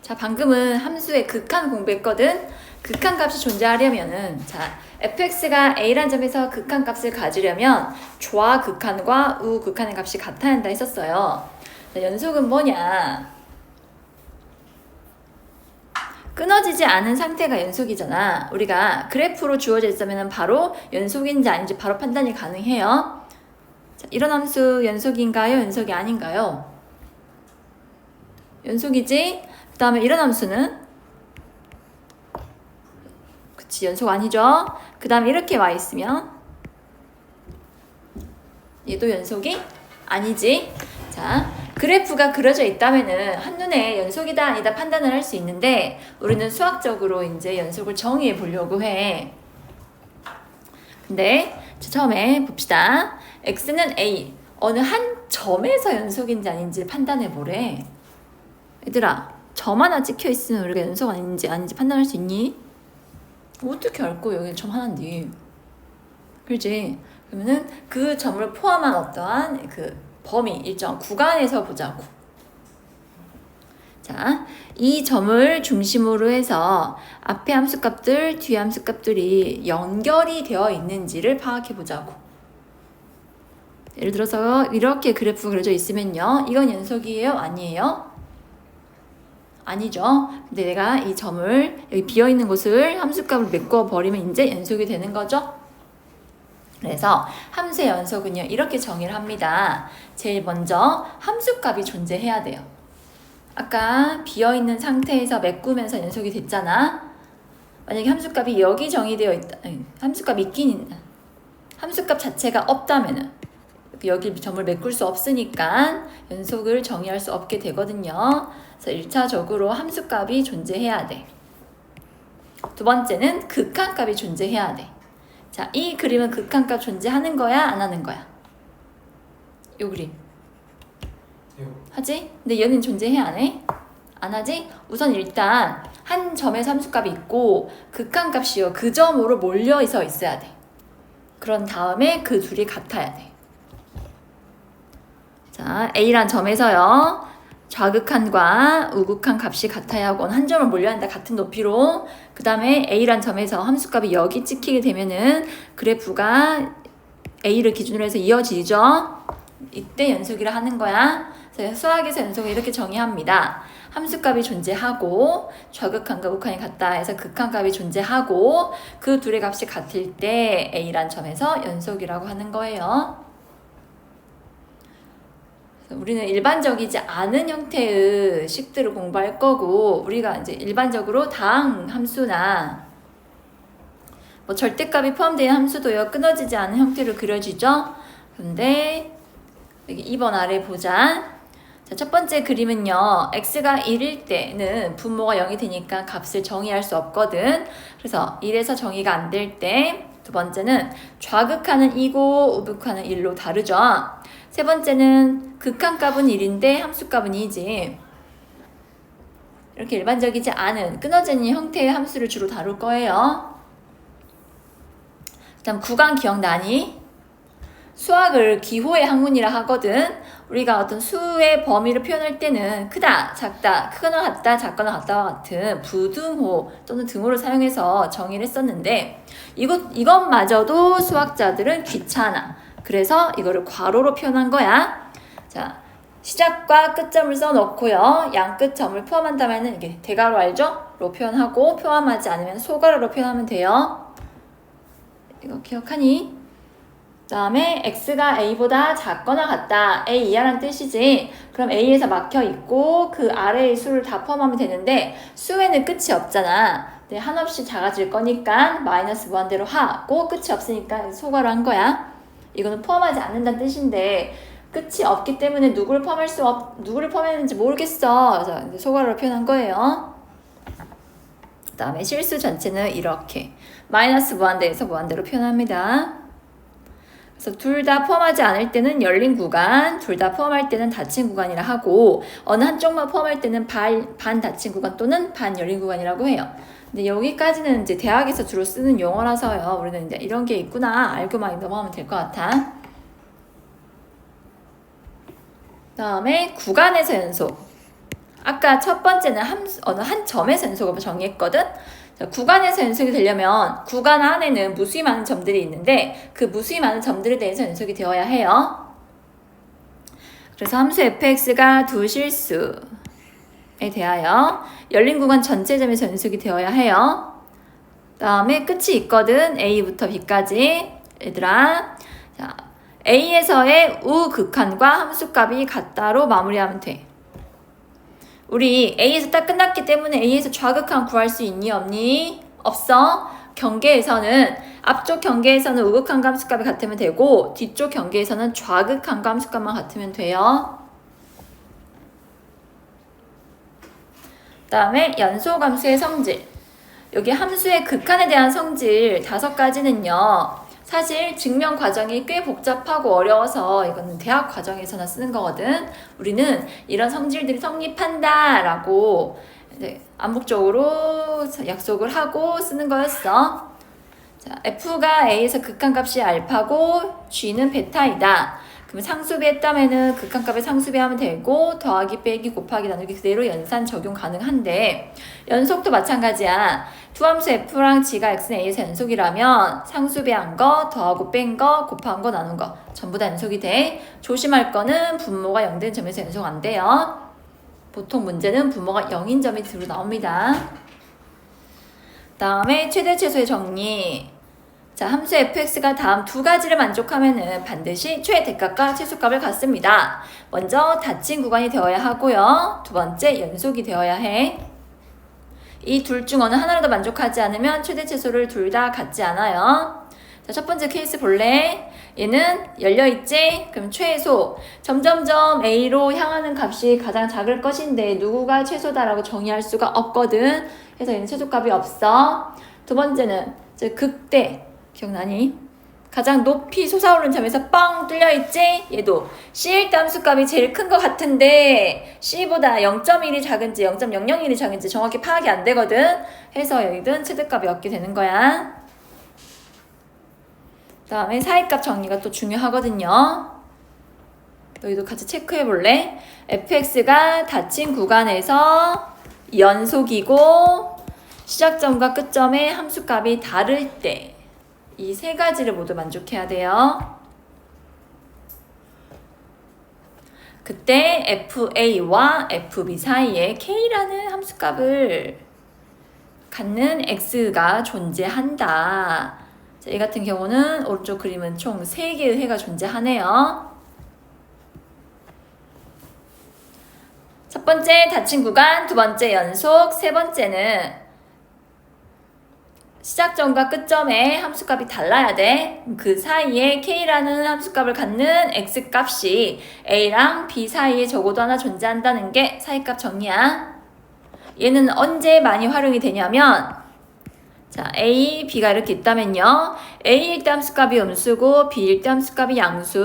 자, 방금은 함수의 극한 공부했거든. 극한값이 존재하려면은 자, fx가 a란 점에서 극한값을 가지려면 좌극한과 우극한의 값이 같아야 한다 했었어요. 자, 연속은 뭐냐? 끊어지지 않은 상태가 연속이잖아. 우리가 그래프로 주어져 있으면 바로 연속인지 아닌지 바로 판단이 가능해요. 자, 이런 함수 연속인가요? 연속이 아닌가요? 연속이지? 그 다음에 이런 함수는? 그치, 연속 아니죠? 그 다음에 이렇게 와 있으면 얘도 연속이 아니지? 자, 그래프가 그려져 있다면은 한눈에 연속이다 아니다 판단을 할 수 있는데 우리는 수학적으로 이제 연속을 정의해 보려고 해. 근데 처음에 봅시다. x는 a 어느 한 점에서 연속인지 아닌지 판단해 보래. 얘들아, 점 하나 찍혀 있으면 우리가 연속 아닌지 판단할 수 있니? 어떻게 알 거야? 여기 점 하나인데. 그렇지? 그러면은 그 점을 포함한 어떠한 그 범위, 일정 구간에서 보자고. 자, 이 점을 중심으로 해서 앞에 함수값들, 뒤에 함수값들이 연결이 되어 있는지를 파악해 보자고. 예를 들어서 이렇게 그래프가 그려져 있으면요. 이건 연속이에요? 아니에요? 아니죠. 근데 내가 이 점을 여기 비어있는 곳을 함수값을 메꿔 버리면 이제 연속이 되는 거죠. 그래서 함수의 연속은요. 이렇게 정의를 합니다. 제일 먼저 함수값이 존재해야 돼요. 아까 비어있는 상태에서 메꾸면서 연속이 됐잖아. 만약에 함수값이 여기 정의되어 있다. 함수값이 있긴 함수값 자체가 없다면은 여기 점을 메꿀 수 없으니까 연속을 정의할 수 없게 되거든요. 그래서 1차적으로 함수값이 존재해야 돼. 두 번째는 극한값이 존재해야 돼. 자, 이 그림은 극한값 존재하는 거야? 안 하는 거야? 이 그림. 하지? 근데 얘는 존재해 안 해? 안 하지? 우선 일단 한 점에서 함수값이 있고 극한값이요. 그 점으로 몰려서 있어야 돼. 그런 다음에 그 둘이 같아야 돼. 자, A란 점에서요. 좌극한과 우극한 값이 같아야 하고 한 점을 몰려야 한다. 같은 높이로. 그 다음에 A란 점에서 함수값이 여기 찍히게 되면은 그래프가 A를 기준으로 해서 이어지죠. 이때 연속이라 하는 거야. 그래서 수학에서 연속을 이렇게 정의합니다. 함수값이 존재하고 좌극한과 우극한이 같다 해서 극한값이 존재하고 그 둘의 값이 같을 때 A란 점에서 연속이라고 하는 거예요. 우리는 일반적이지 않은 형태의 식들을 공부할 거고 우리가 이제 일반적으로 다항 함수나 뭐 절대값이 포함되어 있는 함수도요. 끊어지지 않은 형태로 그려지죠. 그런데 여기 2번 아래 보자. 자, 첫 번째 그림은요. x가 1일 때는 분모가 0이 되니까 값을 정의할 수 없거든. 그래서 1에서 정의가 안 될 때 두 번째는 좌극하는 2고 우극하는 1로 다르죠. 세 번째는 극한값은 1인데 함수값은 2지. 이렇게 일반적이지 않은 끊어지는 형태의 함수를 주로 다룰 거예요. 다음 구간 기억나니? 수학을 기호의 학문이라 하거든. 우리가 어떤 수의 범위를 표현할 때는 크다, 작다, 크거나 같다, 작거나 같다와 같은 부등호 또는 등호를 사용해서 정의를 했었는데 이것마저도 수학자들은 귀찮아. 그래서 이거를 괄호로 표현한 거야. 자, 시작과 끝점을 써놓고요. 양 끝점을 포함한다면 이게 대괄호 알죠? 로 표현하고 포함하지 않으면 소괄호로 표현하면 돼요. 이거 기억하니? 그 다음에 x가 a보다 작거나 같다. a 이하란 뜻이지. 그럼 a에서 막혀 있고 그 아래의 수를 다 포함하면 되는데 수에는 끝이 없잖아. 근데 한없이 작아질 거니까 마이너스 무한대로 하고 끝이 없으니까 소괄호 한 거야. 이거는 포함하지 않는다는 뜻인데 끝이 없기 때문에 누구를 포함했는지 모르겠어. 그래서 소괄호로 표현한 거예요. 그 다음에 실수 전체는 이렇게 마이너스 무한대에서 무한대로 표현합니다. 그래서 둘 다 포함하지 않을 때는 열린 구간, 둘 다 포함할 때는 닫힌 구간이라 하고 어느 한쪽만 포함할 때는 반 닫힌 구간 또는 반 열린 구간이라고 해요. 근데 여기까지는 이제 대학에서 주로 쓰는 용어라서요. 우리는 이제 이런 게 있구나 알고만 넘어가면 될 것 같아. 다음에 구간에서 연속. 아까 첫 번째는 어느 한 점에서 연속을 정의했거든. 자, 구간에서 연속이 되려면 구간 안에는 무수히 많은 점들이 있는데 그 무수히 많은 점들에 대해서 연속이 되어야 해요. 그래서 함수 fx가 두 실수에 대하여 열린 구간 전체 점에서 연속이 되어야 해요. 다음에 끝이 있거든. A부터 B까지. 얘들아, 자, A에서의 우극한과 함수값이 같다로 마무리하면 돼. 우리 A에서 딱 끝났기 때문에 A에서 좌극한 구할 수 있니 없니? 없어. 경계에서는 앞쪽 경계에서는 우극한 함수값이 같으면 되고 뒤쪽 경계에서는 좌극한 함수값만 같으면 돼요. 그 다음에 연소함수의 성질. 여기 함수의 극한에 대한 성질 5가지는요. 사실 증명 과정이 꽤 복잡하고 어려워서 이거는 대학 과정에서나 쓰는 거거든. 우리는 이런 성질들이 성립한다 라고 암묵적으로 약속을 하고 쓰는 거였어. 자, F가 A에서 극한값이 알파고 G는 베타이다. 그러면 상수비했다면은 극한값에 상수비하면 되고 더하기 빼기 곱하기 나누기 그대로 연산 적용 가능한데 연속도 마찬가지야. 두 함수 F랑 G가 X는 A에서 연속이라면 상수비한 거 더하고 뺀 거 곱한 거 나눈 거 전부 다 연속이 돼. 조심할 거는 분모가 0된 점에서 연속 안 돼요. 보통 문제는 분모가 0인 점이 주로 나옵니다. 다음에 최대 최소의 정리. 자, 함수 fx가 다음 두 가지를 만족하면은 반드시 최대값과 최소값을 갖습니다. 먼저 닫힌 구간이 되어야 하고요. 두 번째 연속이 되어야 해. 이 둘 중 어느 하나라도 만족하지 않으면 최대 최소를 둘 다 갖지 않아요. 자, 첫 번째 케이스 볼래? 얘는 열려있지? 그럼 최소. 점점점 A로 향하는 값이 가장 작을 것인데 누구가 최소다라고 정의할 수가 없거든. 그래서 얘는 최소값이 없어. 두 번째는 극대. 기억나니? 가장 높이 솟아오른 점에서 뻥 뚫려있지? 얘도 C일 때 함수값이 제일 큰 것 같은데 C보다 0.1이 작은지 0.001이 작은지 정확히 파악이 안 되거든. 해서 여기든 최대값이 얻게 되는 거야. 그 다음에 사이값 정리가 또 중요하거든요. 여기도 같이 체크해 볼래? fx가 닫힌 구간에서 연속이고 시작점과 끝점의 함수값이 다를 때 이 세 가지를 모두 만족해야 돼요. 그때 FA와 FB 사이에 K라는 함수값을 갖는 X가 존재한다. 자, 이 같은 경우는 오른쪽 그림은 총 3개의 회가 존재하네요. 첫 번째 닫힌 구간, 두 번째 연속, 세 번째는 시작점과 끝점의 함수값이 달라야 돼. 그 사이에 K라는 함수값을 갖는 X값이 A랑 B 사이에 적어도 하나 존재한다는 게 사이값 정리야. 얘는 언제 많이 활용이 되냐면 자, A, B가 이렇게 있다면요. A일 때 함수값이 음수고 B일 때 함수값이 양수.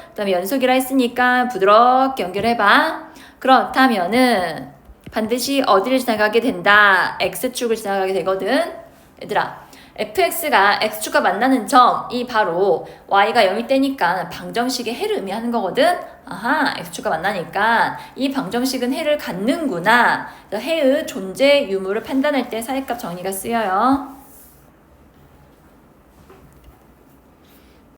그 다음에 연속이라 했으니까 부드럽게 연결해봐. 그렇다면은 반드시 어디를 지나가게 된다. X축을 지나가게 되거든. 얘들아, fx가 x축과 만나는 점이 바로 y가 0일 때니까 방정식의 해를 의미하는 거거든. 아하, x축과 만나니까 이 방정식은 해를 갖는구나. 해의 존재 유무를 판단할 때 사이값 정리가 쓰여요.